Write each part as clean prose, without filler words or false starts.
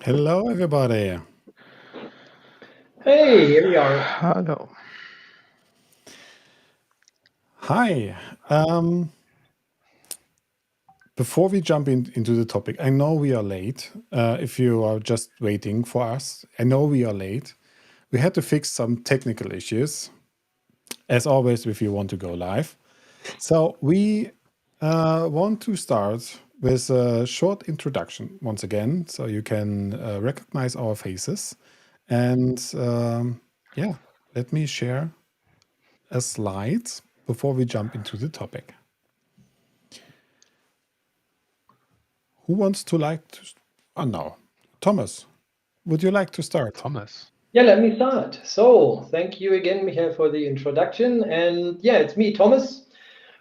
Hello, everybody. Hey, here we are. Hello. Hi. Before we jump into the topic, I know we are late. If you are just waiting for us, I know we are late. We had to fix some technical issues, as always, if you want to go live. So we want to start with a short introduction once again, so you can recognize our faces. And yeah, let me share a slide before we jump into the topic. Who wants to like to? Oh no, Thomas. Would you like to start? Thomas. Yeah, let me start. So, thank you again, Michael, for the introduction. And yeah, it's me, Thomas.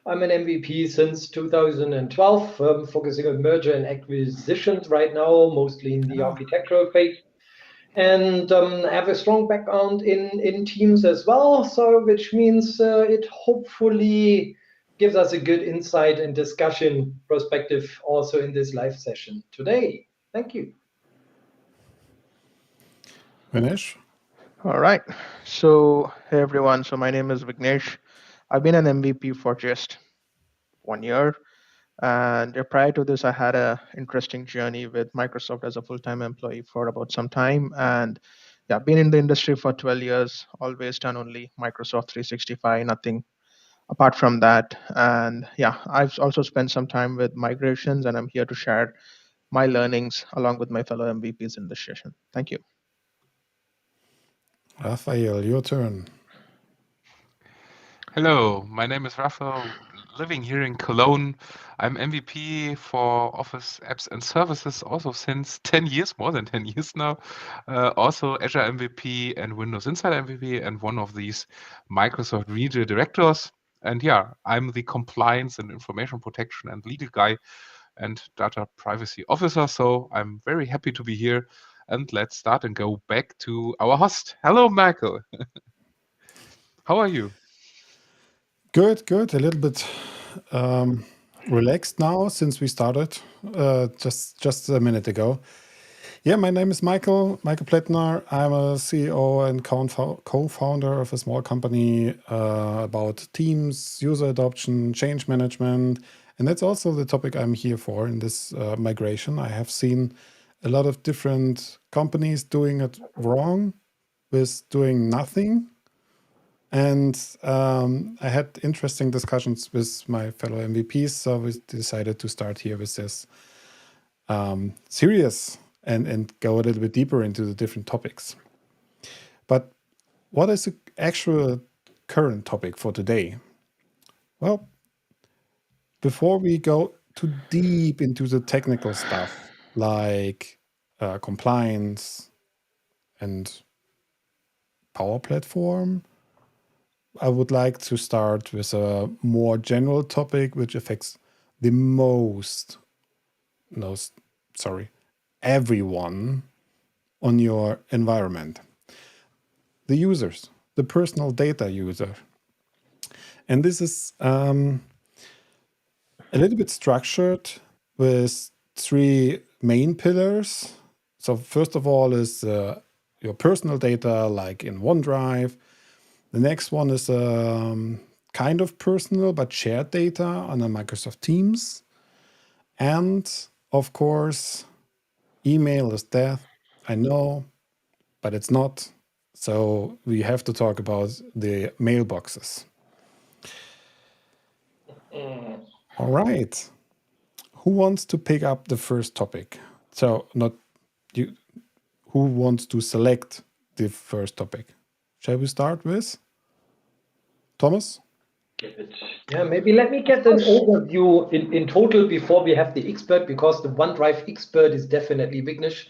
I'm an MVP since 2012, focusing on merger and acquisitions right now, mostly in the Ah, architectural phase. And I have a strong background in Teams as well, so which means it hopefully gives us a good insight and discussion perspective also in this live session today. Thank you. Vignesh. All right. So, hey everyone. So, my name is Vignesh. I've been an MVP for just 1 year. And prior to this, I had a interesting journey with Microsoft as a full-time employee for about some time. And yeah, been in the industry for 12 years, always done only Microsoft 365, nothing apart from that. And yeah, I've also spent some time with migrations, and I'm here to share my learnings along with my fellow MVPs in this session. Thank you. Raphael, your turn. Hello, my name is Raphael, living here in Cologne. I'm MVP for Office Apps and Services also since 10 years, more than 10 years now. Also Azure MVP and Windows Insider MVP and one of these Microsoft Regional Directors. And yeah, I'm the compliance and information protection and legal guy and data privacy officer. So I'm very happy to be here. And let's start and go back to our host. Hello, Michael. How are you? Good, good. A little bit relaxed now since we started just a minute ago. Yeah, my name is Michael Plättner. I'm a CEO and co-founder of a small company about teams, user adoption, change management, and that's also the topic I'm here for in this migration. I have seen a lot of different companies doing it wrong with doing nothing. And I had interesting discussions with my fellow MVPs, so we decided to start here with this series and go a little bit deeper into the different topics. But what is the actual current topic for today? Well, before we go too deep into the technical stuff like compliance and Power Platform, I would like to start with a more general topic which affects the most, no, sorry, everyone on your environment. The users, the personal data user. And this is a little bit structured with three main pillars. So first of all is your personal data, like in OneDrive. The next one is kind of personal but shared data on a Microsoft Teams. And of course, email is death. I know, but it's not. So we have to talk about the mailboxes. All right. Who wants to pick up the first topic? So not you. Who wants to select the first topic? Shall we start with Thomas? Yeah, maybe let me get an overview in total before we have the expert, because the OneDrive expert is definitely Vignesh.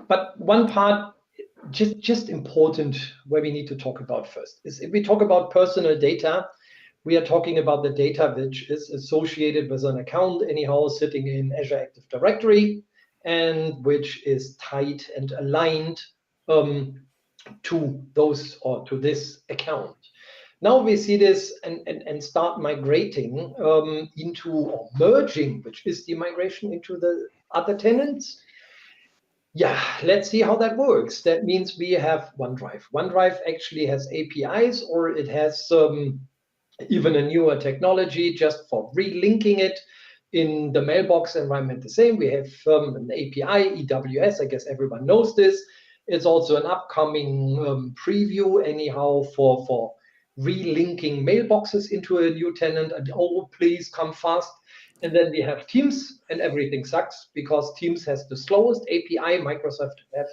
But one part, just important, where we need to talk about first is if we talk about personal data, we are talking about the data which is associated with an account anyhow sitting in Azure Active Directory and which is tied and aligned to those or to this account. Now we see this and start migrating into or merging, which is the migration into the other tenants. Yeah, let's see how that works. That means we have OneDrive. OneDrive actually has APIs, or it has even a newer technology just for relinking it in the mailbox environment. The same, we have an API, EWS. I guess everyone knows this. It's also an upcoming preview, anyhow, for relinking mailboxes into a new tenant. And oh, please come fast. And then we have Teams, and everything sucks because Teams has the slowest API Microsoft has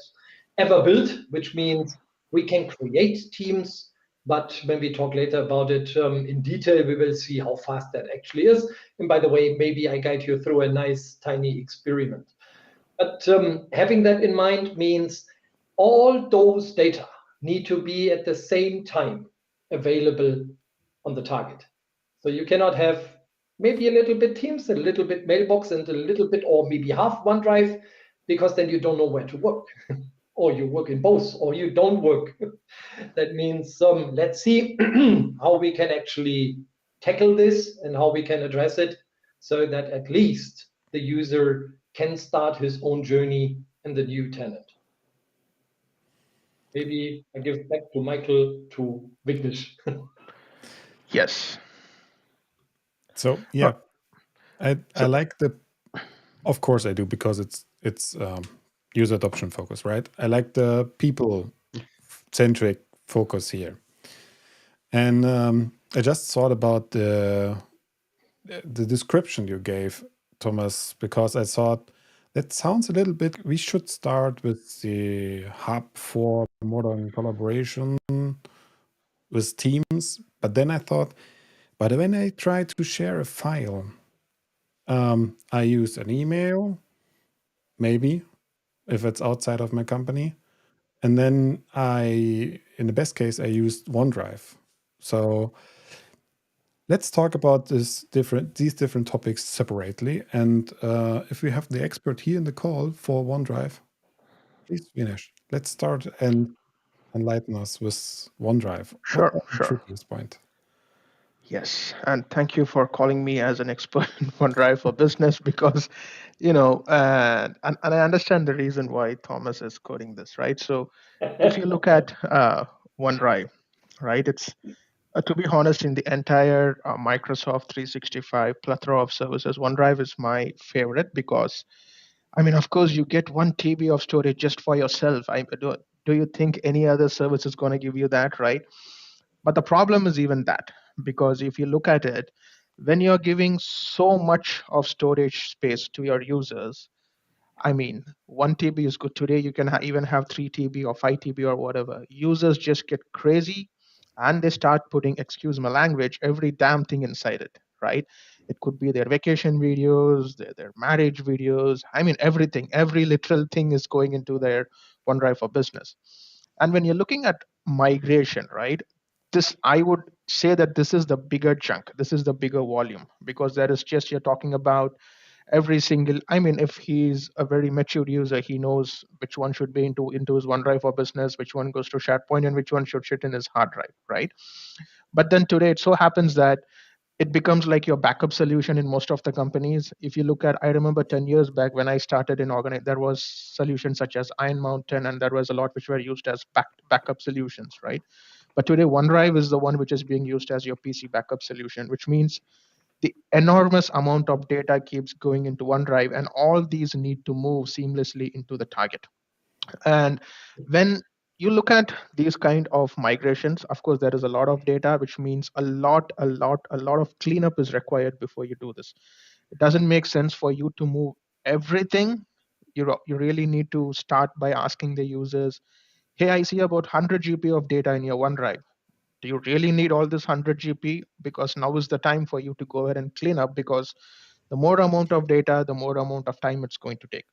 ever built, which means we can create Teams, but when we talk later about it in detail, we will see how fast that actually is. And by the way, maybe I guide you through a nice tiny experiment. But having that in mind means all those data need to be at the same time available on the target. So you cannot have maybe a little bit Teams, a little bit Mailbox, and a little bit, or maybe half OneDrive, because then you don't know where to work. Or you work in both, or you don't work. That means let's see how we can actually tackle this and how we can address it so that at least the user can start his own journey in the new tenant. Maybe I give back to Michael to Vignesh. Yes. So yeah, I like the. Of course, I do, because it's user adoption focus, right? I like the people centric focus here, and I just thought about the description you gave, Thomas, because I thought that sounds a little bit. We should start with the hub for modern collaboration with Teams, but then I thought, but when I try to share a file, I use an email, maybe, if it's outside of my company. And then in the best case, I used OneDrive. So let's talk about these different topics separately. And if we have the expert here in the call for OneDrive, please, Vignesh, let's start and enlighten us with OneDrive. What Sure, are the sure. trickiest point? Yes, and thank you for calling me as an expert in OneDrive for business, because, and I understand the reason why Thomas is coding this, right? So if you look at OneDrive, right, it's to be honest, in the entire Microsoft 365 plethora of services, OneDrive is my favorite because, I mean, of course, you get 1 TB of storage just for yourself. Do you think any other service is going to give you that, right? But the problem is even that, because if you look at it, when you're giving so much of storage space to your users, I mean, 1 TB is good. Today, you can even have 3 TB or 5 TB or whatever. Users just get crazy and they start putting, excuse my language, every damn thing inside it, right? It could be their vacation videos, their marriage videos. I mean, everything, every literal thing is going into their OneDrive for Business. And when you're looking at migration, right? This, I would say that this is the bigger chunk. This is the bigger volume, because there is just, you're talking about every single, I mean, if he's a very mature user, he knows which one should be into his OneDrive for Business, which one goes to SharePoint, and which one should sit in his hard drive, right? But then today it so happens that it becomes like your backup solution in most of the companies. If you look at, I remember 10 years back when I started in organize, there was solutions such as Iron Mountain, and there was a lot which were used as backup solutions, right? But today OneDrive is the one which is being used as your PC backup solution, which means the enormous amount of data keeps going into OneDrive, and all these need to move seamlessly into the target. And when you look at these kind of migrations, of course, there is a lot of data, which means a lot of cleanup is required before you do this. It doesn't make sense for you to move everything. You really need to start by asking the users, hey, I see about 100 GB of data in your OneDrive. Do you really need all this 100 GB? Because now is the time for you to go ahead and clean up, because the more amount of data, the more amount of time it's going to take.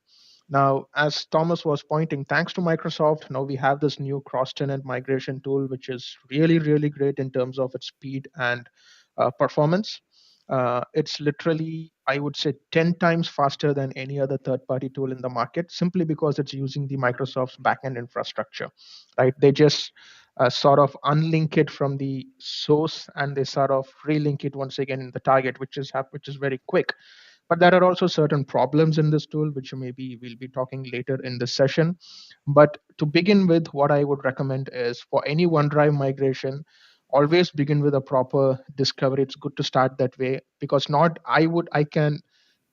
Now, as Thomas was pointing, thanks to Microsoft, now we have this new cross-tenant migration tool, which is really, really great in terms of its speed and performance. It's literally, I would say, 10 times faster than any other third-party tool in the market, simply because it's using the Microsoft's backend infrastructure, right? They just sort of unlink it from the source, and they sort of relink it once again in the target, which is very quick. But there are also certain problems in this tool, which maybe we'll be talking later in this session. But to begin with, what I would recommend is for any OneDrive migration, always begin with a proper discovery. It's good to start that way, because I can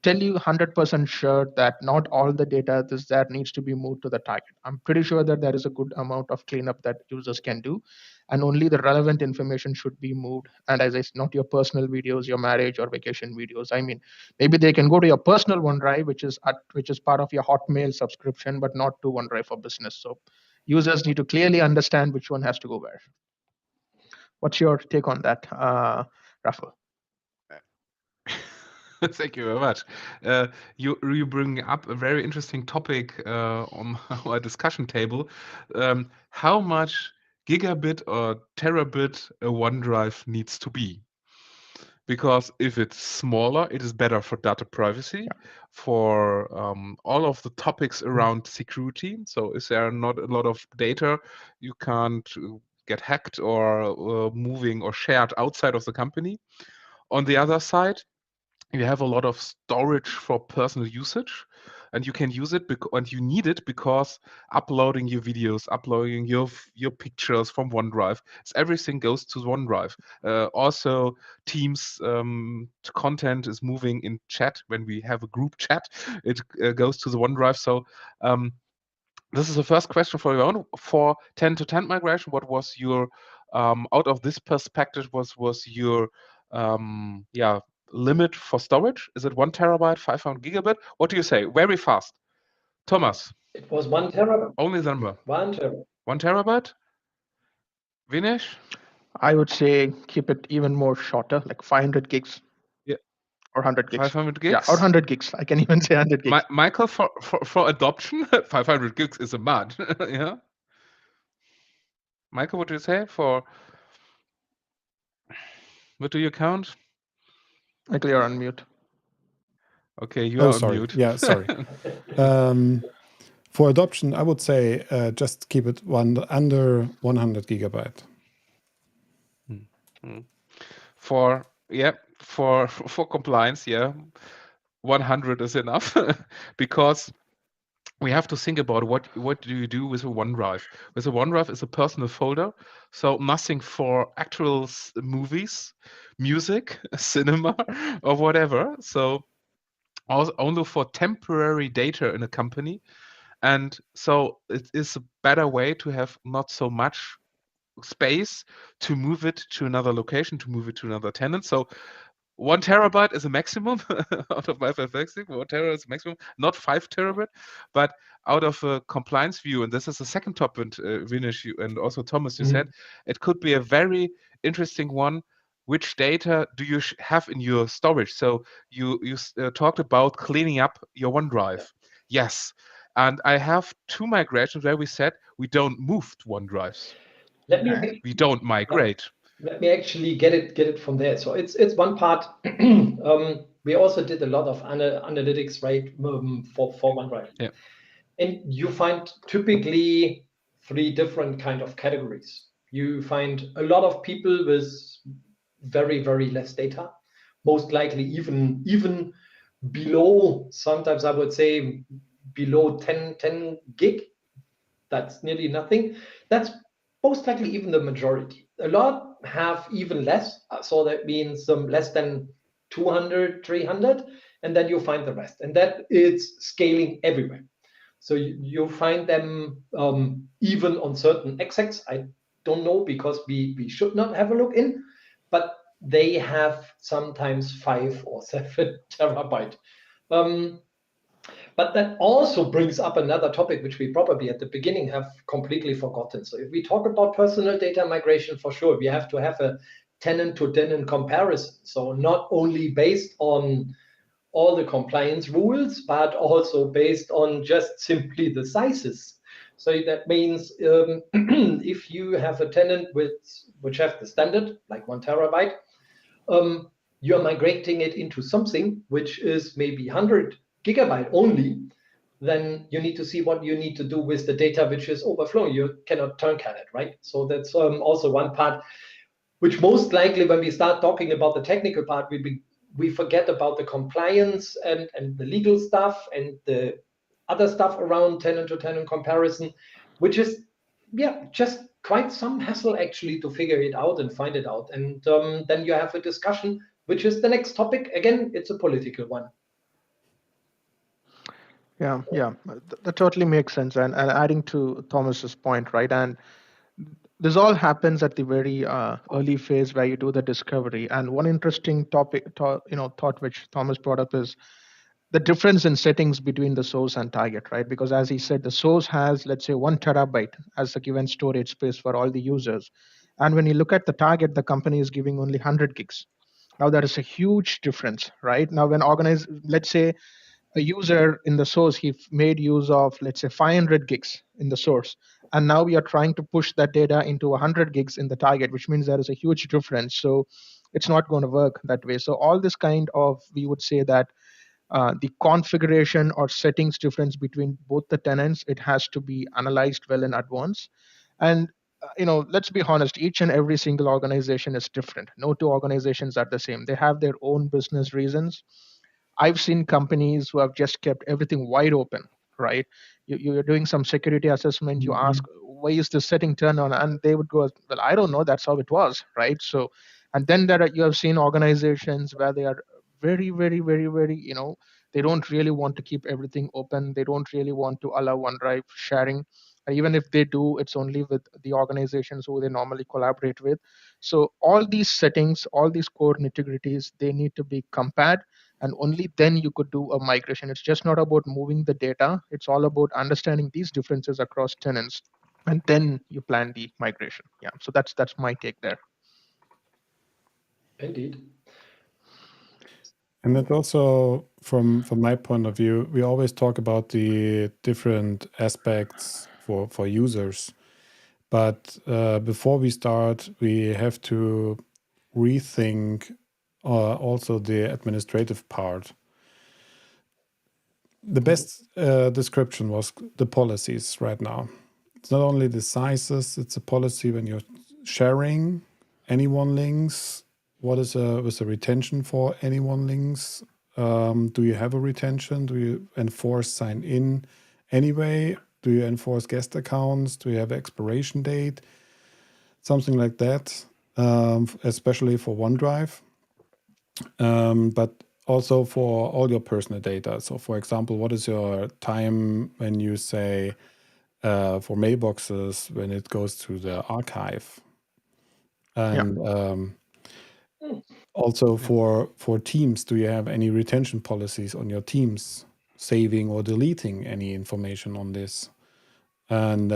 tell you 100% sure that not all the data that needs to be moved to the target. I'm pretty sure that there is a good amount of cleanup that users can do, and only the relevant information should be moved. And as I said, not your personal videos, your marriage or vacation videos. I mean, maybe they can go to your personal OneDrive, which is part of your Hotmail subscription, but not to OneDrive for Business. So users need to clearly understand which one has to go where. What's your take on that, Raphael? Thank you very much. You bring up a very interesting topic on our discussion table. How much gigabit or terabit a OneDrive needs to be? Because if it's smaller, it is better for data privacy, for all of the topics around security. So if there are not a lot of data, you can't get hacked or moving or shared outside of the company. On the other side, you have a lot of storage for personal usage, and you can use it and you need it because uploading your videos, uploading your pictures from OneDrive, everything goes to OneDrive. Also, Teams content is moving in chat. When we have a group chat, it goes to the OneDrive. So this is the first question for you. For tenant-to-tenant migration, what was your out of this perspective was your limit for storage? Is it 1 terabyte, 500 gigabit? What do you say? Very fast. Thomas. It was 1 terabyte. Only the number. 1 terabyte. 1 terabyte? Vignesh? I would say keep it even more shorter, like 500 gigs. Yeah. Or 100 gigs. 500 gigs? Yeah, or 100 gigs. I can even say 100 gigs. Michael, for adoption, 500 gigs is a mad. Yeah. Michael, what do you say for? What do you count? Michael, you're on mute. Okay, you are on sorry. mute. Yeah, sorry. For adoption, I would say just keep it under 100 gigabyte. For compliance, 100 is enough because we have to think about what do you do with a OneDrive. With a OneDrive is a personal folder, so nothing for actual movies, music, cinema, or whatever. So only for temporary data in a company, and so it is a better way to have not so much space to move it to another location, to move it to another tenant. So 1 terabyte is a maximum out of my 1 terabyte is maximum, not 5 terabyte, but out of a compliance view, and this is the second topic, Vignesh, and also Thomas, you said, it could be a very interesting one. Which data do you have in your storage? So you talked about cleaning up your OneDrive. Yes. And I have 2 migrations where we said we don't move to OneDrives. We don't migrate. Let me actually get it from there. So it's one part. We also did a lot of analytics, right, for OneDrive. Yeah. And you find typically 3 different kind of categories. You find a lot of people with very, very less data, most likely even below, sometimes I would say below 10 gig. That's nearly nothing. That's most likely even the majority. A lot have even less. So that means less than 200, 300, and then you find the rest. And that is scaling everywhere. So you find them even on certain execs. I don't know because we should not have a look in, but they have sometimes 5 or 7 terabyte. But that also brings up another topic, which we probably at the beginning have completely forgotten. So if we talk about personal data migration, for sure, we have to have a tenant-to-tenant comparison. So not only based on all the compliance rules, but also based on just simply the sizes. So that means if you have a tenant which have the standard, like 1 terabyte, you're migrating it into something which is maybe 100 gigabyte only, then you need to see what you need to do with the data which is overflowing. You cannot turncat it, right? So that's also one part, which most likely when we start talking about the technical part, we forget about the compliance and the legal stuff and the other stuff around tenant-to-tenant comparison, which is, yeah, just quite some hassle actually to figure it out and find it out. And then you have a discussion, which is the next topic. Again, it's a political one. Yeah, that totally makes sense. And adding to Thomas's point, right? And this all happens at the very early phase where you do the discovery. And one interesting thought which Thomas brought up is the difference in settings between the source and target, right? Because as he said, the source has, let's say, 1 terabyte as the given storage space for all the users. And when you look at the target, the company is giving only 100 gigs. Now, there is a huge difference, right? Now, let's say a user in the source, he made use of, let's say, 500 gigs in the source. And now we are trying to push that data into 100 gigs in the target, which means there is a huge difference. So it's not going to work that way. So all this kind of, we would say that the configuration or settings difference between both the tenants, it has to be analyzed well in advance. And let's be honest, each and every single organization is different. No two organizations are the same. They have their own business reasons. I've seen companies who have just kept everything wide open, right? You're doing some security assessment, you ask, why is this setting turned on? And they would go, well, I don't know, that's how it was, right? So, and then you have seen organizations where they are very, very, very, very, they don't really want to keep everything open. They don't really want to allow OneDrive sharing. And even if they do, it's only with the organizations who they normally collaborate with. So all these settings, all these core nitty-gritties, they need to be compared, and only then you could do a migration. It's just not about moving the data. It's all about understanding these differences across tenants, and then you plan the migration. Yeah, so that's my take there. Indeed. And that also, from my point of view, we always talk about the different aspects for users. But before we start, we have to rethink also the administrative part. The best description was the policies right now. It's not only the sizes, it's a policy when you're sharing any one links. What is with a retention for any one links? Do you have a retention? Do you enforce sign in anyway? Do you enforce guest accounts? Do you have expiration date? Something like that, especially for OneDrive. But also for all your personal data. So for example, what is your time when you say for mailboxes when it goes to the archive? And also for teams, do you have any retention policies on your teams, saving or deleting any information on this? And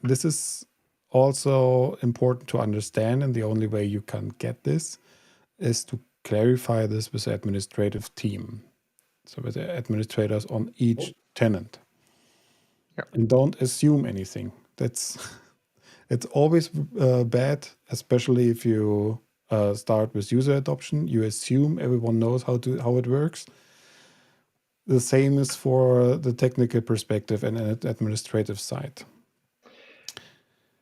this is also important to understand, and the only way you can get this is to clarify this with the administrative team, so with the administrators on each tenant. And don't assume anything. It's always bad, especially if you start with user adoption. You assume everyone knows how it works. The same is for the technical perspective and administrative side.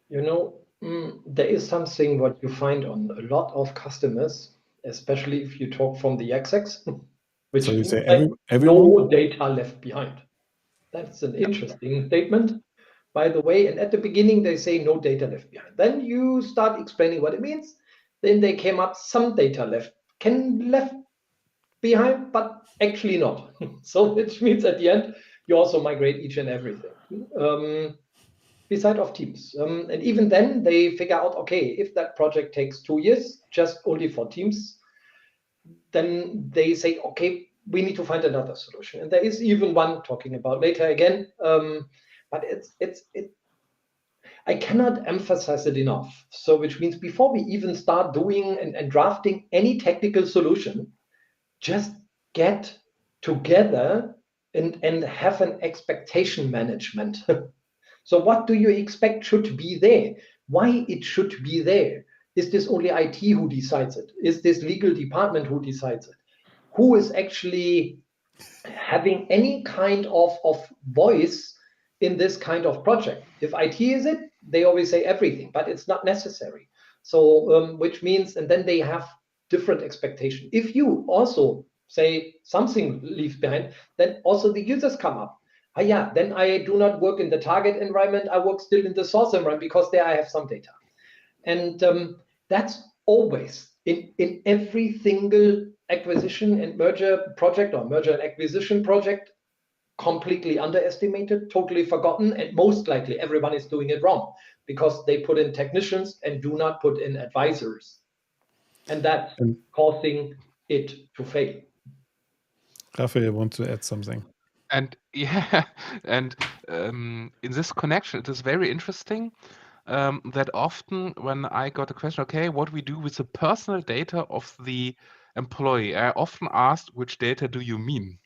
There is something what you find on a lot of customers, especially if you talk from the XX, which So you say everyone? No data left behind. That's an interesting statement, by the way. And at the beginning, they say no data left behind. Then you start explaining what it means. Then they came up, some data left behind, but actually not. So which means at the end, you also migrate each and everything. Beside of Teams. And even then they figure out, okay, if that project takes 2 years, just only for Teams, then they say, okay, we need to find another solution. And there is even one talking about later again. But I cannot emphasize it enough. So which means before we even start doing and drafting any technical solution, just get together and have an expectation management. So what do you expect should be there? Why it should be there? Is this only IT who decides it? Is this legal department who decides it? Who is actually having any kind of voice in this kind of project? If IT is it, they always say everything, but it's not necessary. So which means, and then they have different expectation. If you also say something leaves behind, then also the users come up. Yeah, then I do not work in the target environment. I work still in the source environment because there I have some data. And that's always in every single acquisition and merger project or merger and acquisition project, completely underestimated, totally forgotten, and most likely everyone is doing it wrong because they put in technicians and do not put in advisors. And that's causing it to fail. Raphael, want to add something? And yeah, and in this connection, it is very interesting that often when I got a question, okay, what we do with the personal data of the employee, I often asked, which data do you mean?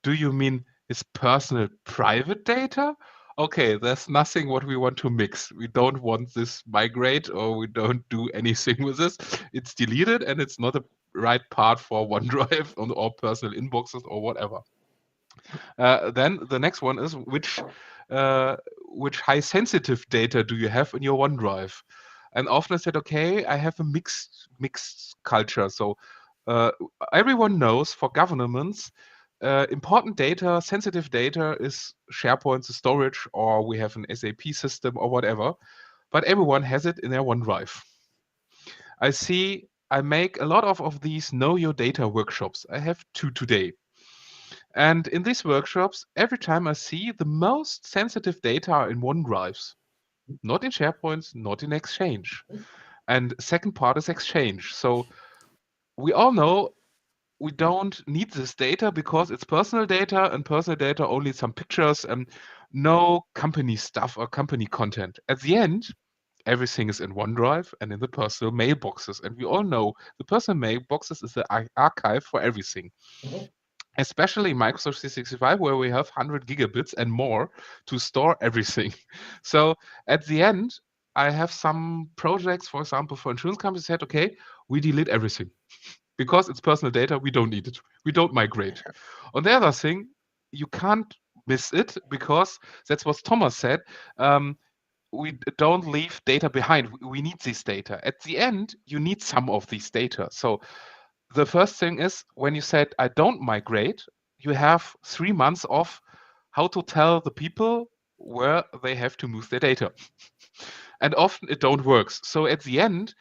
Do you mean his personal private data? Okay, there's nothing what we want to mix. We don't want this migrate or we don't do anything with this. It's deleted and it's not a right part for OneDrive or personal inboxes or whatever. Then the next one is which high sensitive data do you have in your OneDrive? And often I said, okay, I have a mixed culture. So everyone knows for governments, important data, sensitive data is SharePoint, the storage, or we have an SAP system or whatever. But everyone has it in their OneDrive. I make a lot of these Know Your Data workshops. I have 2 today. And in these workshops, every time I see the most sensitive data in OneDrives, not in SharePoint, not in Exchange. And second part is Exchange. So we all know we don't need this data because it's personal data, and personal data only some pictures and no company stuff or company content. At the end, everything is in OneDrive and in the personal mailboxes. And we all know the personal mailboxes is the archive for everything. Mhm. Especially Microsoft 365, where we have 100 gigabits and more to store everything. So at the end, I have some projects, for example, for insurance companies said, okay, we delete everything because it's personal data. We don't need it. We don't migrate. On the other thing, you can't miss it because that's what Thomas said. We don't leave data behind. We need this data. At the end, you need some of these data. So the first thing is when you said, I don't migrate, you have 3 months of how to tell the people where they have to move their data. And often it don't works. So at the end,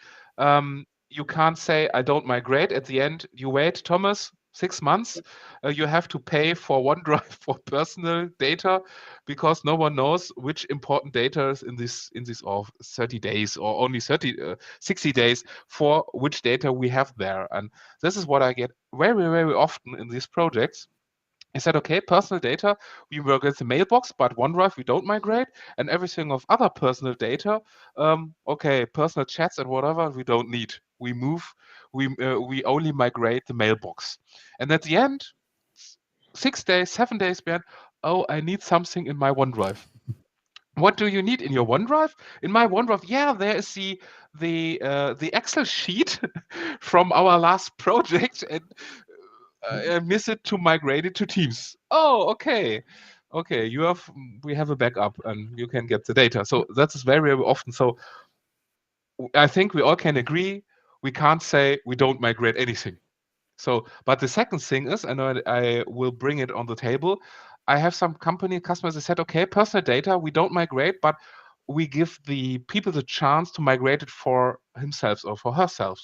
you can't say, I don't migrate. At the end, you wait, Thomas, 6 months. You have to pay for OneDrive for personal data because no one knows which important data is in this of 30 days or only 60 days for which data we have there. And this is what I get very, very often in these projects. I said, okay, personal data, we work with the mailbox, but OneDrive, we don't migrate. And everything of other personal data, okay, personal chats and whatever, we don't need. We move, we only migrate the mailbox. And at the end, 6 days, 7 days behind, oh, I need something in my OneDrive. What do you need in your OneDrive? In my OneDrive, yeah, there is the Excel sheet from our last project, and I miss it to migrate it to Teams. Oh, okay. Okay, we have a backup and you can get the data. So that's very, very often. So I think we all can agree we can't say we don't migrate anything. So, but the second thing is, and I will bring it on the table. I have some company customers that said, okay, personal data, we don't migrate, but we give the people the chance to migrate it for himself or for herself.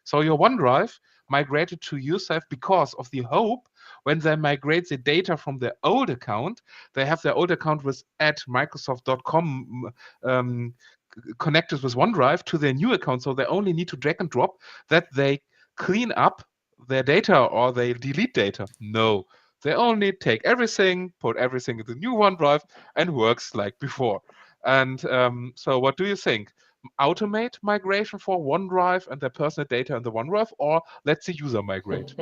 So your OneDrive migrated to yourself because of the hope when they migrate the data from their old account, they have their old account with at Microsoft.com connected with OneDrive to their new account. So they only need to drag and drop that they clean up their data or they delete data. No, they only take everything, put everything in the new OneDrive and works like before. And so what do you think? Automate migration for OneDrive and their personal data in the OneDrive, or let the user migrate?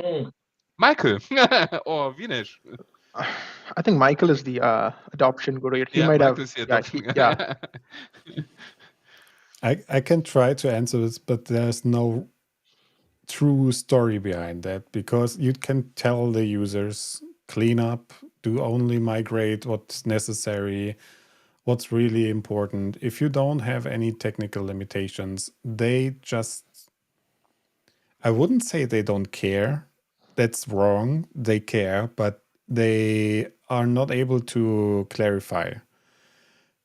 Michael or Vignesh? I think Michael is the adoption guru. He might Michael's have. the adoption. Yeah. I can try to answer this, but there's no true story behind that because you can tell the users clean up, do only migrate what's necessary, what's really important. If you don't have any technical limitations, they just, I wouldn't say they don't care. That's wrong. They care, but they are not able to clarify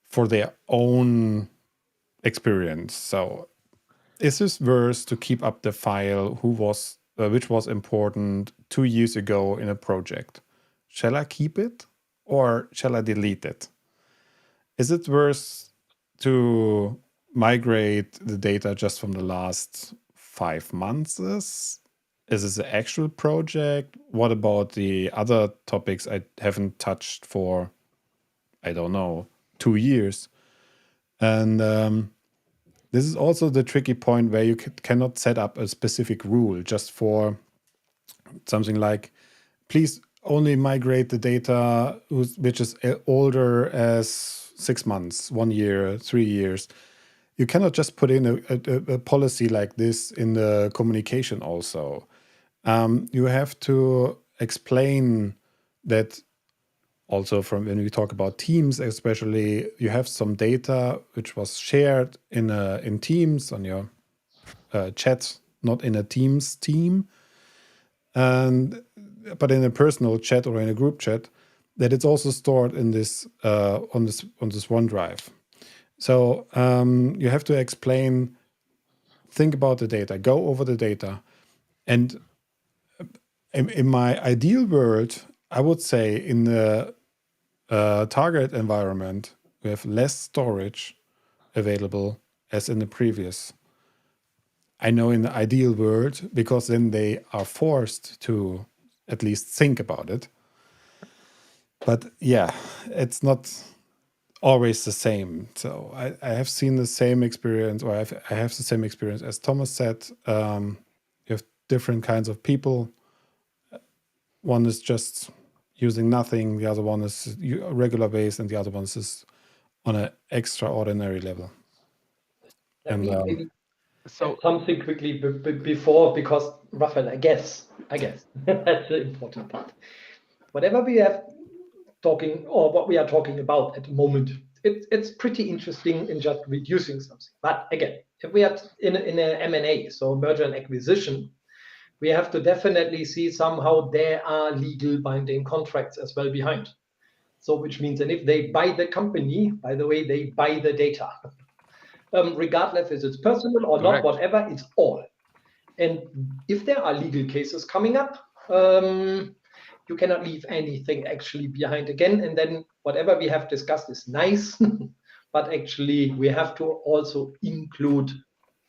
for their own experience. So is this worse to keep up the file which was important 2 years ago in a project? Shall I keep it or shall I delete it? Is it worse to migrate the data just from the last 5 months? Is this an actual project? What about the other topics I haven't touched for, I don't know, 2 years? And this is also the tricky point where you cannot set up a specific rule just for something like, please only migrate the data which is older as 6 months, 1 year, 3 years. You cannot just put in a policy like this in the communication also. You have to explain that also from when we talk about Teams, especially, you have some data which was shared in Teams on your chat, not in a Teams team, but in a personal chat or in a group chat, that it's also stored in this on this OneDrive. So you have to explain, think about the data, go over the data, and in my ideal world, I would say in the target environment, we have less storage available as in the previous. I know in the ideal world, because then they are forced to at least think about it. But yeah, it's not always the same. So I have seen the same experience, or I have the same experience as Thomas said. You have different kinds of people. One is just using nothing, the other one is regular base, and the other one is on an extraordinary level. Let me maybe So add something quickly before, because Raphael, I guess that's the important part. Whatever we have talking, or what we are talking about at the moment, it's pretty interesting in just reducing something. But again, if we are in a M&A, so merger and acquisition, we have to definitely see somehow there are legal binding contracts as well behind. So which means, and if they buy the company, by the way, they buy the data. Regardless if it's personal or not, correct. whatever, it's all. And if there are legal cases coming up, you cannot leave anything actually behind again. And then whatever we have discussed is nice, but actually we have to also include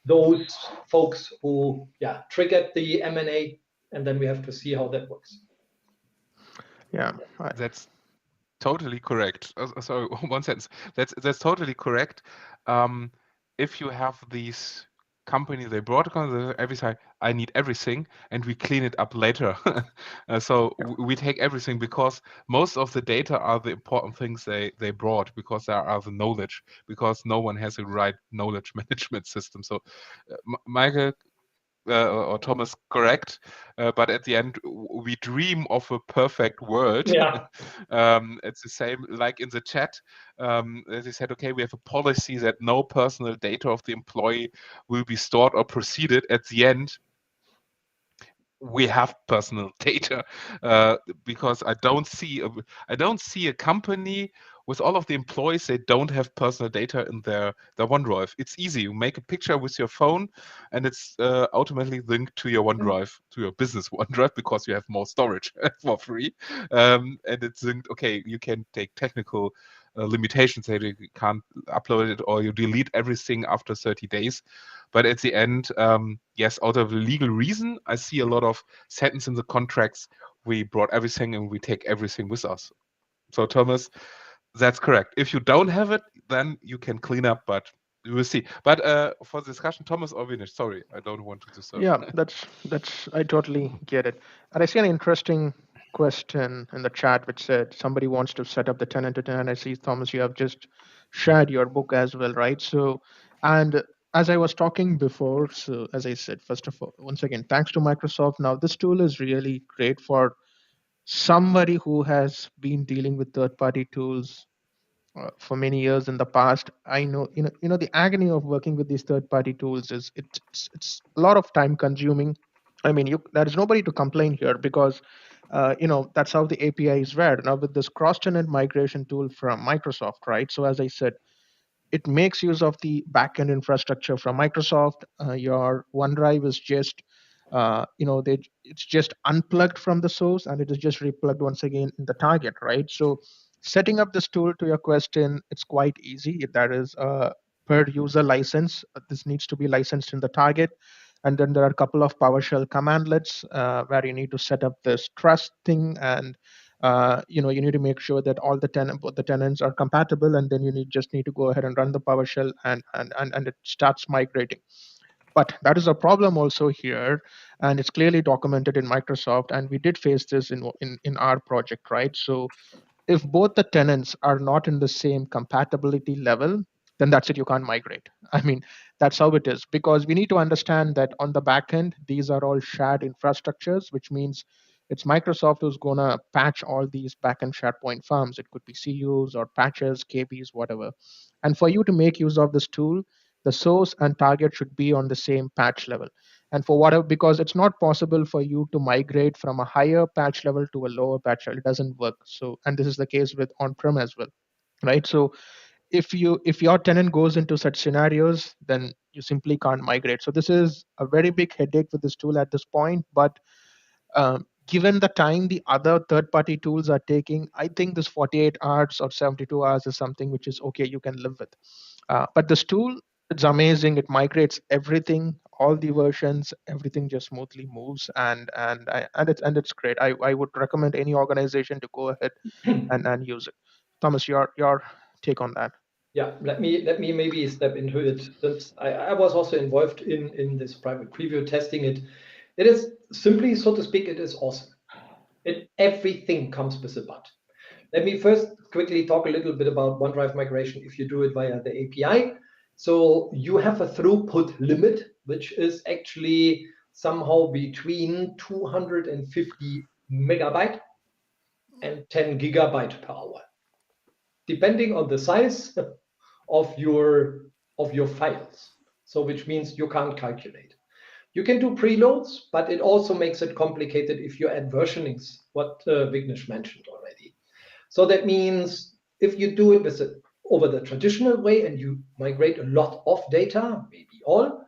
those folks who triggered the M&A, and then we have to see how that works. Yeah, That's totally correct. Sorry, one sentence. That's totally correct. If you have these company, they brought every time, I need everything, and we clean it up later. So yeah, we take everything because most of the data are the important things they brought, because there are the knowledge, because no one has a right knowledge management system. So Michael or Thomas, correct, but at the end we dream of a perfect world. Yeah. It's the same like in the chat. They said, okay, we have a policy that no personal data of the employee will be stored or proceeded. At the end, we have personal data because I don't see a company with all of the employees, they don't have personal data in their OneDrive. It's easy. You make a picture with your phone and it's automatically linked to your OneDrive, to your business OneDrive, because you have more storage for free. And it's linked, okay, you can take technical limitations that you can't upload it or you delete everything after 30 days. But at the end, yes, out of a legal reason, I see a lot of sentence in the contracts. We brought everything and we take everything with us. So Thomas, that's correct. If you don't have it, then you can clean up, but we will see. But for the discussion, Thomas or Vignesh, sorry, I don't want to disturb. yeah. That's I totally get it. And I see an interesting question in the chat which said somebody wants to set up the tenant-to-tenant. I see, Thomas, you have just shared your book as well, right? So, and as I was talking before, so as I said, first of all, once again, thanks to Microsoft. Now this tool is really great for somebody who has been dealing with third-party tools for many years in the past. I know, the agony of working with these third-party tools is it's a lot of time consuming. I mean, there is nobody to complain here because, that's how the API is read. Now with this cross-tenant migration tool from Microsoft, right? So as I said, it makes use of the backend infrastructure from Microsoft. Your OneDrive is just, it's just unplugged from the source and it is just replugged once again in the target, right? So setting up this tool, to your question, it's quite easy. That is per user license. This needs to be licensed in the target. And then there are a couple of PowerShell commandlets where you need to set up this trust thing, and you need to make sure that all both the tenants are compatible, and then just need to go ahead and run the PowerShell, and it starts migrating. But that is a problem also here, and it's clearly documented in Microsoft, and we did face this in our project, right? So if both the tenants are not in the same compatibility level, then that's it, you can't migrate. I mean, that's how it is, because we need to understand that on the back end, these are all shared infrastructures, which means it's Microsoft who's going to patch all these backend SharePoint farms. It could be CUs or patches, KBs, whatever. And for you to make use of this tool, the source and target should be on the same patch level. And for whatever, because it's not possible for you to migrate from a higher patch level to a lower patch level. It doesn't work. So, and this is the case with on-prem as well, right? So if your tenant goes into such scenarios, then you simply can't migrate. So this is a very big headache with this tool at this point. But given the time the other third-party tools are taking, I think this 48 hours or 72 hours is something which is okay, you can live with. But this tool, it's amazing. It migrates everything, all the versions, everything just smoothly moves, and it's great. I would recommend any organization to go ahead and use it. Thomas, your take on that? Yeah, let me maybe step into it, since I was also involved in this private preview testing it. It is simply, so to speak, it is awesome. Everything comes with a but. Let me first quickly talk a little bit about OneDrive migration if you do it via the API. So you have a throughput limit, which is actually somehow between 250 megabyte and 10 gigabyte per hour, depending on the size of your files. So which means you can't calculate. You can do preloads, but it also makes it complicated if you add versionings, what Vignesh mentioned already. So that means if you do it over the traditional way and you migrate a lot of data, maybe all,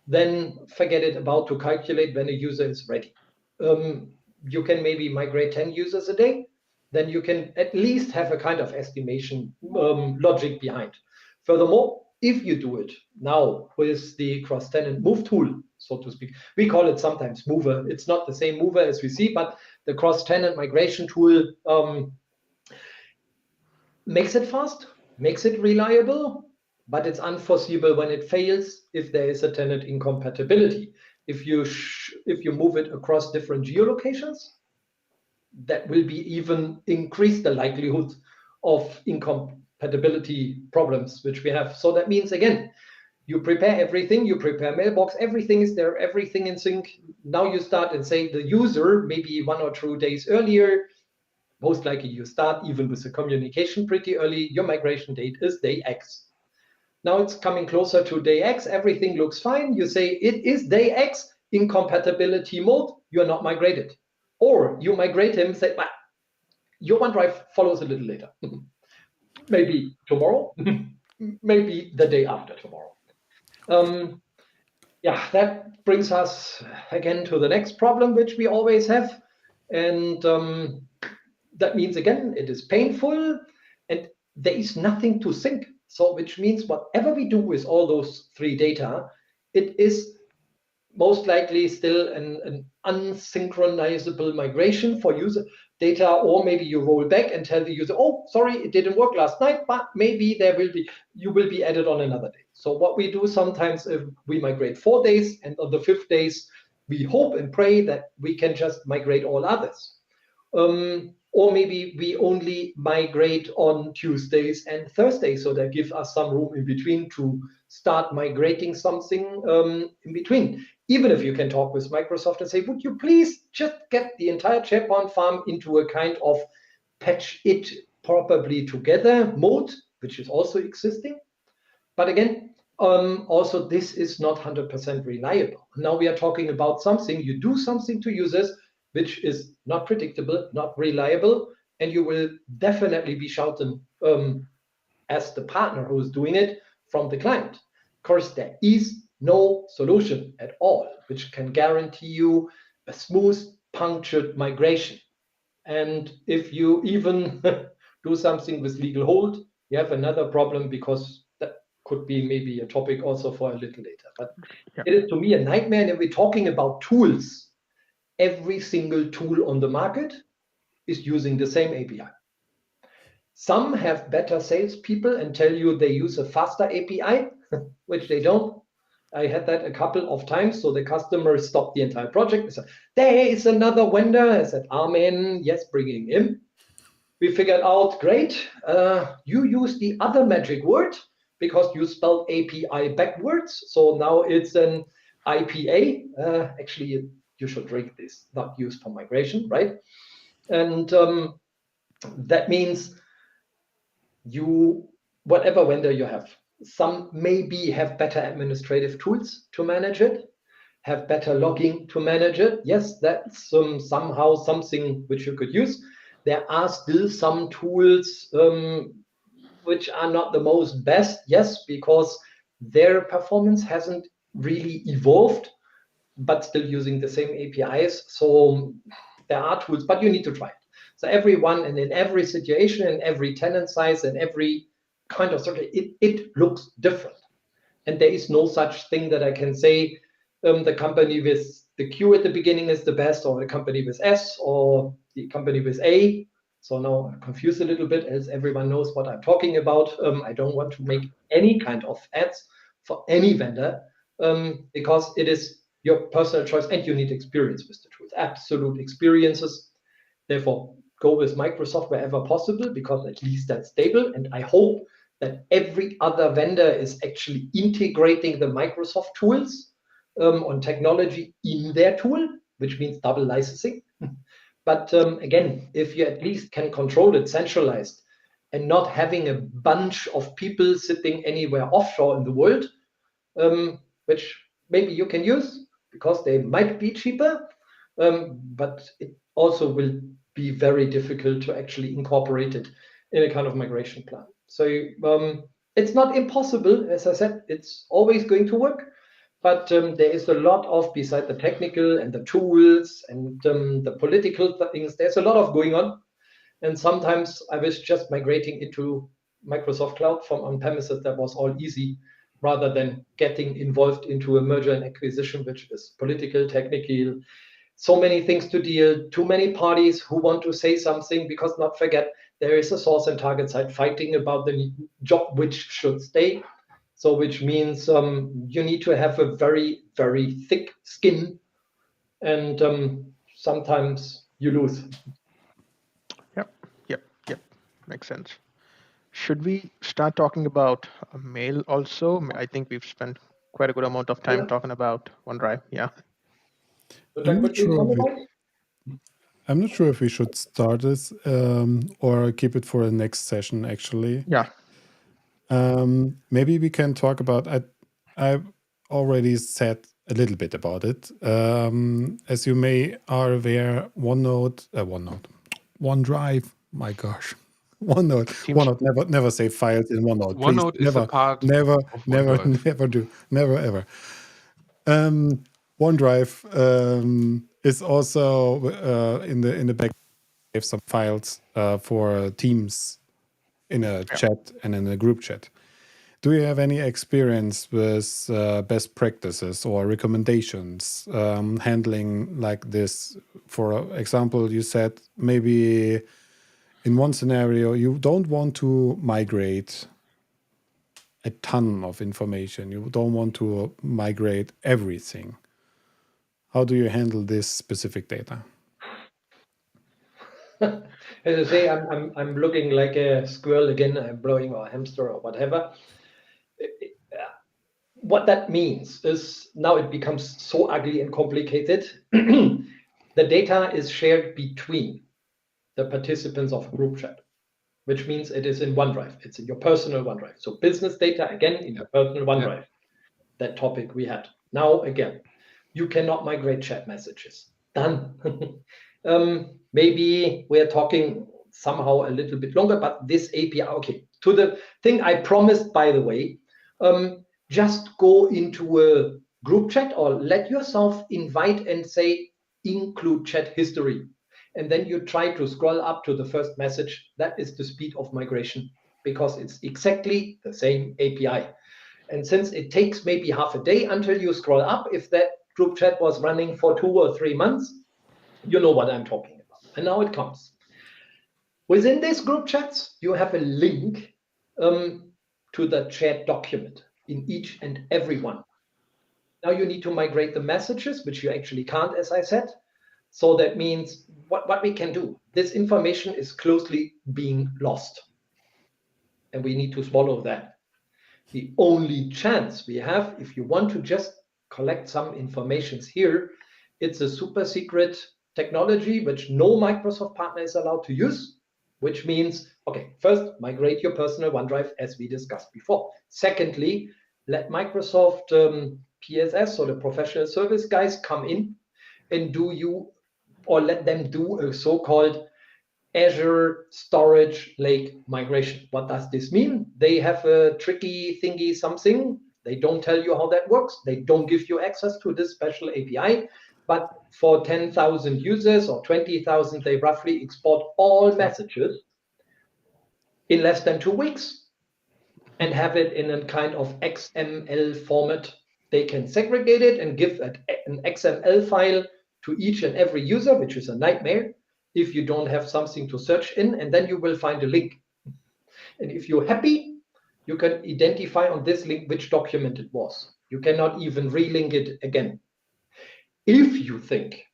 then forget it about to calculate when a user is ready. You can maybe migrate 10 users a day, then you can at least have a kind of estimation logic behind. Furthermore, if you do it now with the cross-tenant move tool, so to speak, we call it sometimes mover. It's not the same mover as we see, but the cross-tenant migration tool makes it fast, makes it reliable, but it's unforeseeable when it fails if there is a tenant incompatibility. If you move it across different geolocations, that will be even increase the likelihood of incompatibility problems which we have. So that means, again, you prepare everything, you prepare mailbox, everything is there, everything in sync. Now you start and say the user maybe 1 or 2 days earlier. Most likely you start even with the communication pretty early. Your migration date is day X. Now it's coming closer to day X. Everything looks fine. You say it is day X, incompatibility mode. You're not migrated. Or you migrate him, say, well, your OneDrive follows a little later. Maybe tomorrow, maybe the day after tomorrow. Yeah, that brings us again to the next problem, which we always have. And that means, again, it is painful and there is nothing to sync. So which means whatever we do with all those 3 data, it is most likely still an unsynchronizable migration for user data, or maybe you roll back and tell the user, oh, sorry, it didn't work last night, but maybe you will be added on another day. So what we do sometimes, if we migrate 4 days and on the 5th days, we hope and pray that we can just migrate all others. Or maybe we only migrate on Tuesdays and Thursdays, so that gives us some room in between to start migrating something in between. Even if you can talk with Microsoft and say, would you please just get the entire SharePoint farm into a kind of patch it properly together mode, which is also existing. But again, Also, this is not 100% reliable. Now we are talking about something, you do something to users, which is not predictable, not reliable, and you will definitely be shouted as the partner who is doing it from the client. Of course, there is no solution at all, which can guarantee you a smooth, punctured migration. And if you even do something with legal hold, you have another problem, because that could be maybe a topic also for a little later. But it is to me a nightmare. And if we're talking about tools, every single tool on the market is using the same API. Some have better salespeople and tell you they use a faster API, which they don't. I had that a couple of times. So the customer stopped the entire project. They said, there is another vendor. I said, amen. Yes, bringing him. We figured out, great. You use the other magic word because you spelled API backwards. So now it's an IPA. Actually, you should drink this, not used for migration, right? And that means whatever vendor you have, some maybe have better administrative tools to manage it, have better logging to manage it. Yes, that's somehow something which you could use. There are still some tools which are not the most best, yes, because their performance hasn't really evolved, but still using the same APIs. So there are tools, but you need to try it. So everyone, and in every situation, in every tenant size, and every kind of structure, it looks different. And there is no such thing that I can say the company with the Q at the beginning is the best, or the company with S, or the company with A. So now I'm confused a little bit, as everyone knows what I'm talking about. I don't want to make any kind of ads for any vendor, because it is your personal choice, and you need experience with the tools, absolute experiences. Therefore, go with Microsoft wherever possible, because at least that's stable. And I hope that every other vendor is actually integrating the Microsoft tools on technology in their tool, which means double licensing. But again, if you at least can control it centralized and not having a bunch of people sitting anywhere offshore in the world, which maybe you can use because they might be cheaper, but it also will be very difficult to actually incorporate it in a kind of migration plan. So it's not impossible. As I said, it's always going to work. But there is a lot of, beside the technical and the tools and the political things, there's a lot of going on. And sometimes I was just migrating into Microsoft Cloud from on-premises. That was all easy, rather than getting involved into a merger and acquisition, which is political, technical, so many things to deal, too many parties who want to say something, because not forget, there is a source and target side fighting about the job which should stay. So which means you need to have a very, very thick skin, and sometimes you lose. Yep. Makes sense. Should we start talking about mail also? I think we've spent quite a good amount of time talking about OneDrive. Yeah. I'm not sure if we should start this or keep it for the next session, actually. Yeah. Maybe we can talk about, I've already said a little bit about it. As you may are aware, OneDrive, my gosh. OneNote, never say files in OneNote. OneNote is a part never, of never, OneDrive. never do, never ever. OneDrive is also in the back of some files for Teams in a chat and in a group chat. Do you have any experience with best practices or recommendations handling like this? For example, you said maybe in one scenario you don't want to migrate a ton of information. You don't want to migrate everything. How do you handle this specific data? As I say, I'm looking like a squirrel again. I'm blowing, or a hamster, or whatever. What that means is now it becomes so ugly and complicated. The data is shared between the participants of a group chat, which means it is in OneDrive. It's in your personal OneDrive. So business data, again, in your personal OneDrive. That topic we had. Now, again, you cannot migrate chat messages. Done. Maybe we're talking somehow a little bit longer, but this API, okay, to the thing I promised, by the way, just go into a group chat or let yourself invite and say, include chat history. And then you try to scroll up to the first message. That is the speed of migration because it's exactly the same API. And since it takes maybe half a day until you scroll up, if that group chat was running for 2 or 3 months, you know what I'm talking about. And now it comes. Within these group chats, you have a link to the chat document in each and every one. Now you need to migrate the messages, which you actually can't, as I said. So that means what we can do. This information is closely being lost. And we need to swallow that. The only chance we have, if you want to just collect some informations here, it's a super secret technology which no Microsoft partner is allowed to use, which means, okay, first, migrate your personal OneDrive as we discussed before. Secondly, let Microsoft PSS, or the professional service guys, come in and let them do a so-called Azure Storage Lake migration. What does this mean? They have a tricky thingy something. They don't tell you how that works. They don't give you access to this special API. But for 10,000 users or 20,000, they roughly export all messages in less than 2 weeks and have it in a kind of XML format. They can segregate it and give an XML file to each and every user, which is a nightmare if you don't have something to search in, and then you will find a link. And if you're happy, you can identify on this link which document it was. You cannot even relink it again. If you think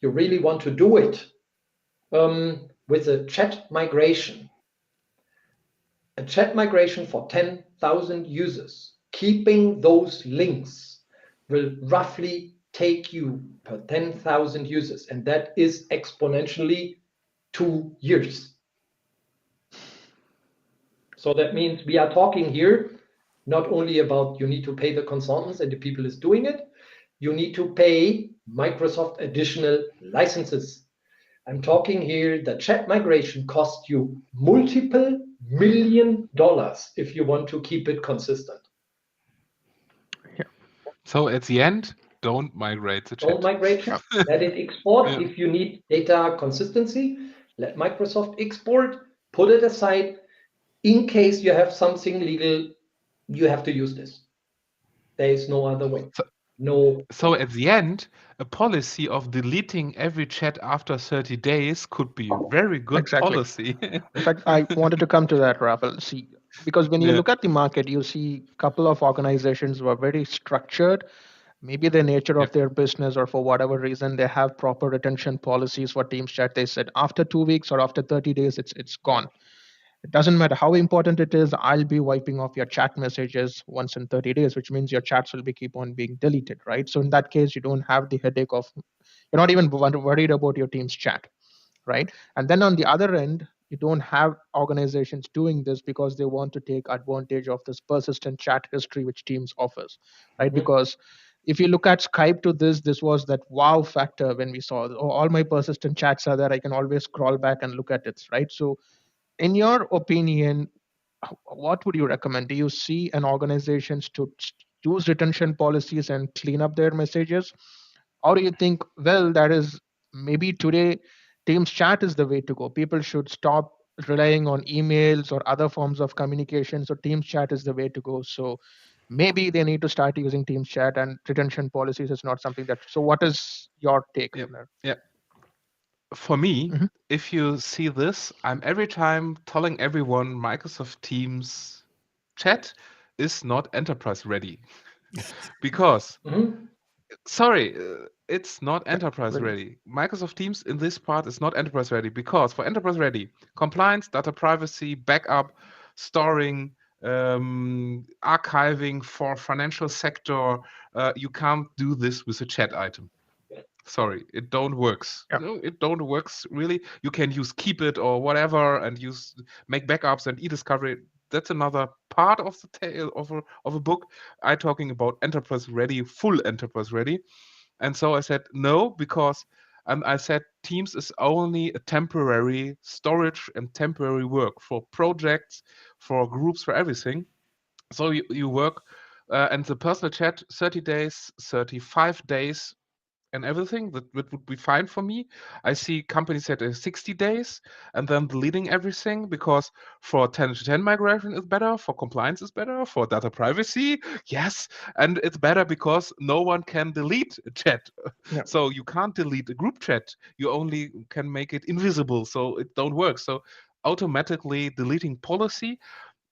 you really want to do it with a chat migration for 10,000 users, keeping those links will roughly take you per 10,000 users, and that is exponentially 2 years. So that means we are talking here not only about you need to pay the consultants and the people is doing it, you need to pay Microsoft additional licenses. I'm talking here, the chat migration costs you multiple $1 million if you want to keep it consistent. So at the end, don't migrate the chat. Don't migrate chat. Let it export. If you need data consistency, let Microsoft export, put it aside. In case you have something legal, you have to use this. There is no other way. So at the end, a policy of deleting every chat after 30 days could be a very good policy. In fact, I wanted to come to that, Raphael. See, because when you look at the market, you see a couple of organizations who are very structured. Maybe the nature of their business, or for whatever reason, they have proper retention policies for Teams chat. They said after 2 weeks or after 30 days, it's gone. It doesn't matter how important it is. I'll be wiping off your chat messages once in 30 days, which means your chats will be keep on being deleted, right? So in that case, you don't have the headache of, you're not even worried about your Teams chat, right? And then on the other end, you don't have organizations doing this because they want to take advantage of this persistent chat history which Teams offers, right? Mm-hmm. Because if you look at Skype to this was that wow factor when we saw, oh, all my persistent chats are there. I can always scroll back and look at it, right? So in your opinion, what would you recommend? Do you see an organizations to use retention policies and clean up their messages? Or do you think, well, that is maybe today Teams chat is the way to go. People should stop relying on emails or other forms of communication. So Teams chat is the way to go. So maybe they need to start using Teams chat, and retention policies is not something that. So what is your take on that? Yeah. For me, if you see this, I'm every time telling everyone Microsoft Teams chat is not enterprise ready. Because, sorry, it's not enterprise ready. Microsoft Teams in this part is not enterprise ready, because for enterprise ready, compliance, data privacy, backup, storing, archiving for financial sector, you can't do this with a chat item. Sorry, it don't works. Yeah. No, it don't works really. You can use Keep It or whatever and make backups and e-discovery. That's another part of the tale of a book. I talking about enterprise ready, full enterprise ready. And so I said no, because I said Teams is only a temporary storage and temporary work for projects, for groups, for everything. So you work and the personal chat 30 days, 35 days, and everything that would be fine for me. I see companies that are 60 days and then deleting everything, because for tenant-to-tenant migration is better, for compliance is better, for data privacy, yes, and it's better because no one can delete a chat. Yeah. So you can't delete a group chat. You only can make it invisible, so it don't work. So automatically deleting policy.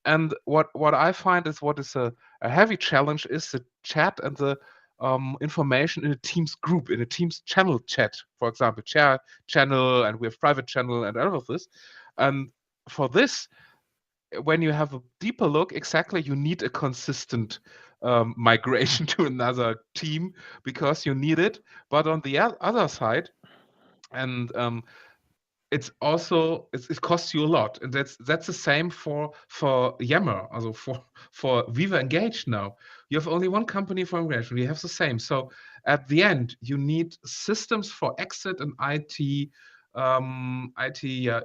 And what I find is what is a heavy challenge is the chat and the information in a Teams group, in a Teams channel chat, for example, share channel, and we have private channel and all of this. And for this, when you have a deeper look, exactly, you need a consistent migration to another team, because you need it. But on the other side, and it's also it costs you a lot, and that's the same for Yammer, also for Viva Engage. Now you have only one company for migration. We have the same. So at the end, you need systems for exit and IT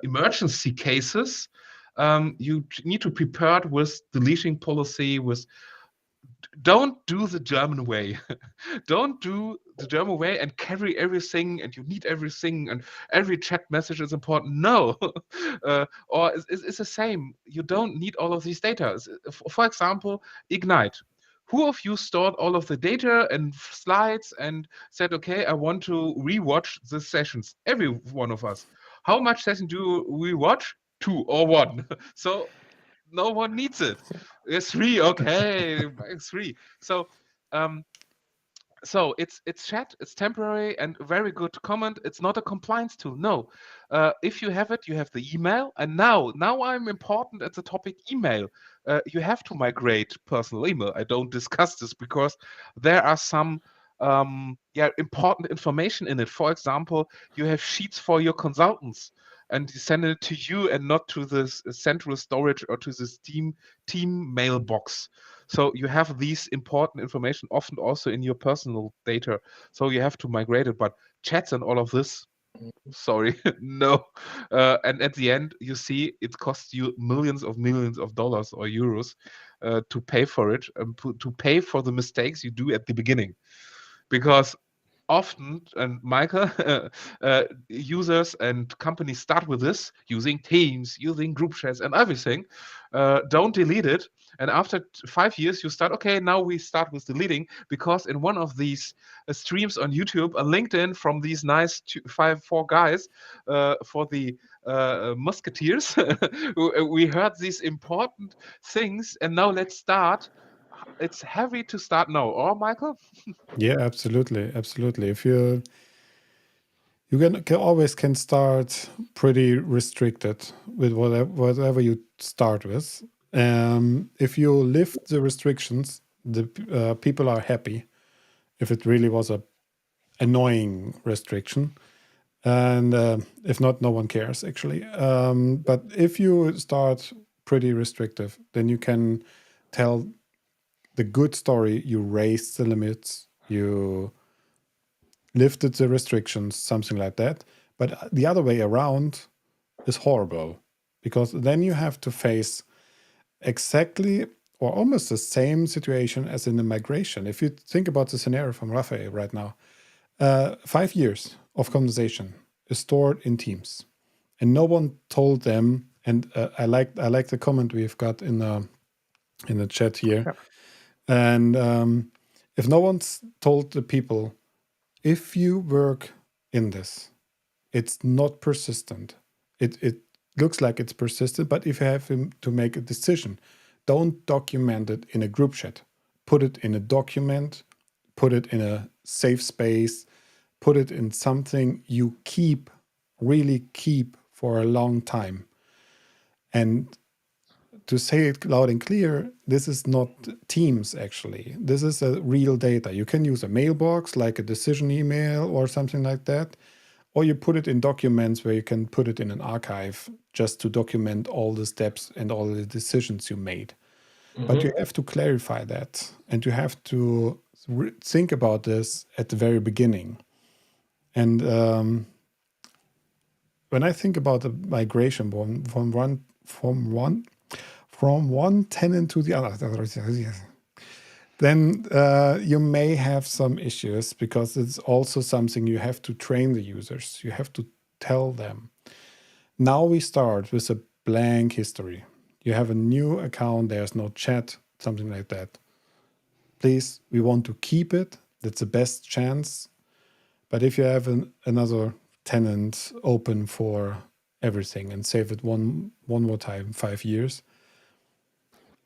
emergency cases. You need to prepare it with deleting policy. Don't do the German way. Don't do the German way and carry everything, and you need everything, and every chat message is important. No, or it's the same. You don't need all of these data. For example, Ignite. Who of you stored all of the data and slides and said, okay, I want to rewatch the sessions? Every one of us. How much session do we watch? 2 or 1. So no one needs it. It's 3, okay, 3. So it's chat, it's temporary, and very good comment. It's not a compliance tool. No, if you have it, you have the email. And now I'm important at the topic email. You have to migrate personal email. I don't discuss this because there are some important information in it. For example, you have sheets for your consultants, and you send it to you and not to this central storage or to this team mailbox. So you have these important information often also in your personal data. So you have to migrate it. But chats and all of this, sorry, no. And at the end, you see it costs you millions of dollars or euros to pay for it, to pay for the mistakes you do at the beginning. Because often, and Michael, users and companies start with this, using Teams, using group chats and everything, don't delete it. And after 5 years, you start, okay, now we start with deleting, because in one of these streams on YouTube and LinkedIn from these nice 4 guys for the Musketeers, we heard these important things, and now let's start. It's heavy to start now, or Michael? Yeah, absolutely, absolutely. If you always can start pretty restricted with whatever you start with. If you lift the restrictions, the people are happy. If it really was a annoying restriction, and if not, no one cares actually. But if you start pretty restrictive, then you can tell the good story. You raised the limits, you lifted the restrictions, something like that. But the other way around is horrible, because then you have to face exactly or almost the same situation as in the migration. If you think about the scenario from Raphael right now, 5 years of conversation is stored in Teams, and no one told them. And I like the comment we've got in the chat here. Yeah. And if no one's told the people, if you work in this, it's not persistent. It looks like it's persistent, but if you have to make a decision, don't document it in a group chat. Put it in a document, put it in a safe space, put it in something you really keep for a long time. And to say it loud and clear, this is not Teams actually. This is a real data. You can use a mailbox like a decision email or something like that, or you put it in documents where you can put it in an archive just to document all the steps and all the decisions you made. But you have to clarify that, and you have to think about this at the very beginning. And when I think about the migration from one tenant to the other, then you may have some issues, because it's also something you have to train the users. You have to tell them. Now we start with a blank history. You have a new account, there's no chat, something like that. Please, we want to keep it. That's the best chance. But if you have another tenant open for everything and save it one more time, 5 years,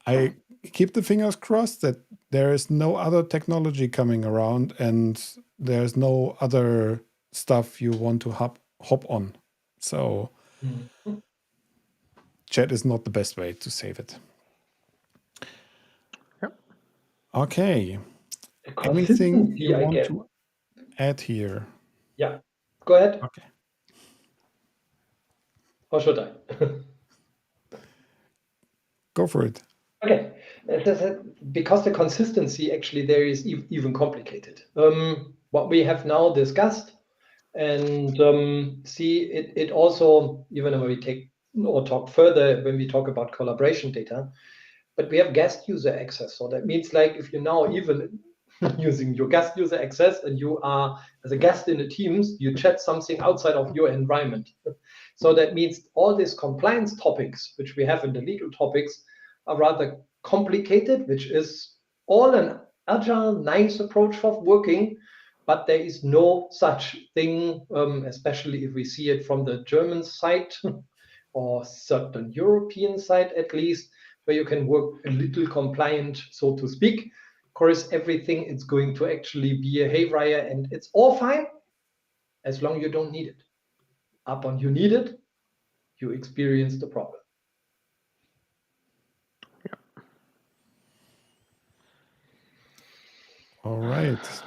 I keep the fingers crossed that there is no other technology coming around and there's no other stuff you want to hop on. So chat is not the best way to save it. Yep. Okay. A Anything consistency you I want get. to add here? Yeah, go ahead. Okay. Or should I? Go for it. Okay, as I said, because the consistency actually there is even complicated. What we have now discussed, and see it also, even when we take or talk further when we talk about collaboration data, but we have guest user access. So that means, like, if you're now even using your guest user access and you are as a guest in the Teams, you chat something outside of your environment. So that means all these compliance topics, which we have in the legal topics, are rather complicated, which is all an agile, nice approach of working, but there is no such thing, especially if we see it from the German side or certain European side at least, where you can work a little compliant, so to speak. Of course, everything is going to actually be a haywire, and it's all fine as long as you don't need it. Upon you need it, you experience the problem. All right.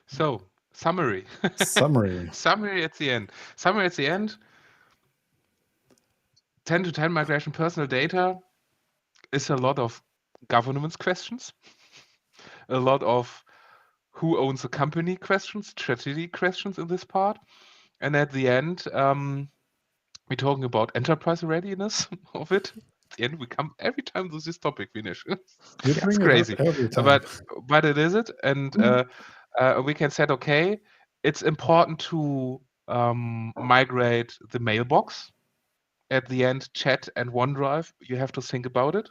So, summary. Summary. Summary at the end. Summary at the end. 10-to-10 migration personal data is a lot of governance questions, a lot of who owns the company questions, strategy questions in this part. And at the end, we're talking about enterprise readiness of it. At the end, we come every time to this topic, Vignesh. You It's bring it crazy. up every time. But it is it. And we can say, okay, it's important to migrate the mailbox. At the end, chat and OneDrive, you have to think about it.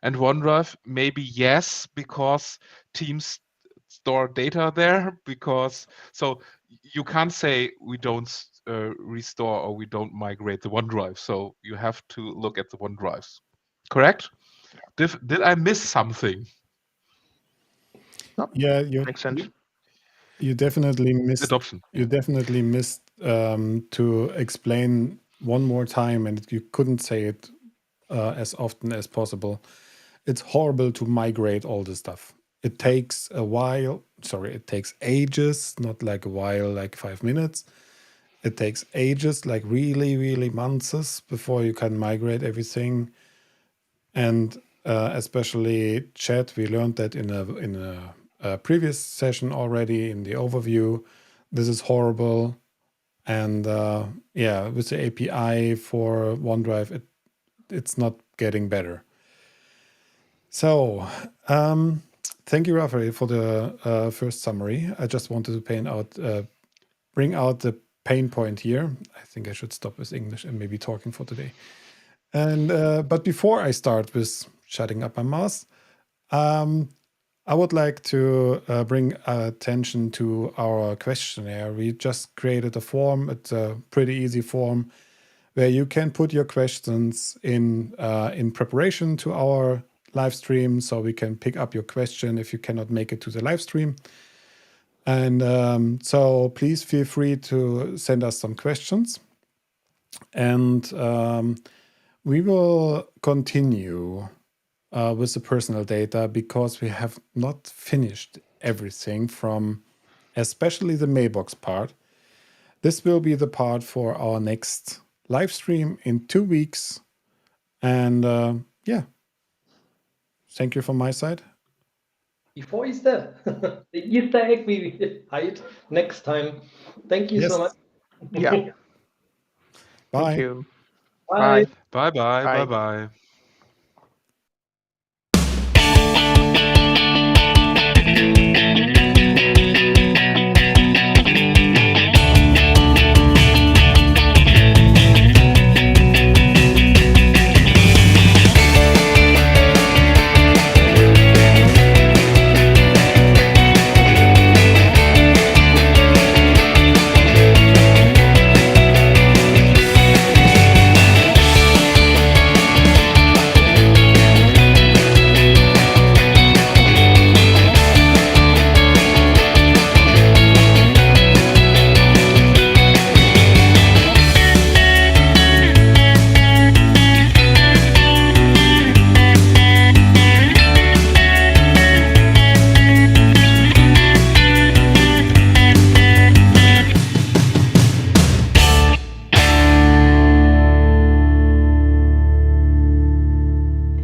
And OneDrive, maybe yes, because Teams store data there, because so you can't say we don't restore or we don't migrate the OneDrive. So you have to look at the OneDrives. Correct? Did I miss something? No, Yeah, makes sense. you definitely missed Adoption. you definitely missed to explain one more time, and you couldn't say it as often as possible. It's horrible to migrate all this stuff. It takes a while. Sorry, it takes ages, not like a while, like 5 minutes. It takes ages, like really, really months before you can migrate everything. And especially chat, we learned that in a previous session already in the overview. This is horrible. And yeah, with the API for OneDrive, it's not getting better. So thank you, Raphael, for the first summary. I just wanted to bring out the pain point here. I think I should stop with English and maybe talking for today. And but before I start with shutting up my mouth, I would like to bring attention to our questionnaire. We just created a form. It's a pretty easy form where you can put your questions in preparation to our live stream, so we can pick up your question if you cannot make it to the live stream. And so please feel free to send us some questions. And we will continue with the personal data because we have not finished everything from especially the mailbox part. This will be the part for our next live stream in 2 weeks. And yeah, thank you from my side. Before Easter, the Easter egg we hide next time. Thank you so Yes. much. Yeah. Bye. Thank you. Bye. Bye. Bye bye. Bye. Bye bye.